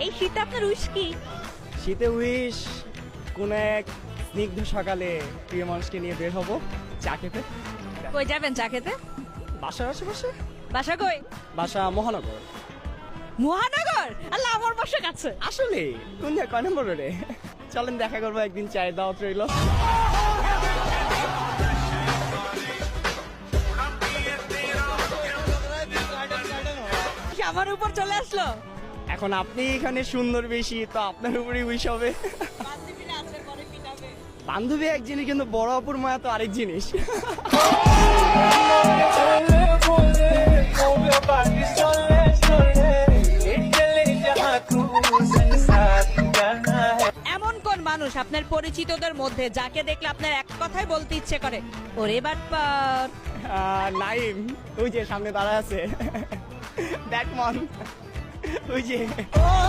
এই শীতে আপনার উইশ কি? শীতে উইশ কোন এক স্নিগ্ধ সকালে প্রিয় মানুষকে নিয়ে বের হব চা খেতে। কই যাবেন চা খেতে? বাসার আশেপাশে। বাসা কই? বাসা মহানগর। মহানগর? আল্লাহ, আমার বাসা কাছে। আসলে কোন কয় নম্বর রোডে? চলেন দেখা করবো একদিন, চায়ের দাওয়াত রইল। আমার উপর চলে আসলো। এখন আপনি এখানে সুন্দর বেশি, তো আপনার উপরেই উইশ হবে। বান্ধবী এক জিনিস, কিন্তু বড় অপুর মায়া তো আরেক জিনিস। এমন কোন মানুষ আপনার পরিচিতদের মধ্যে যাকে দেখলে আপনার এক কথাই বলতে ইচ্ছে করে, ওরে বাটপার? নাইম, ওই যে সামনে দাঁড়ায় আছে, দেখ মন, ওই যে।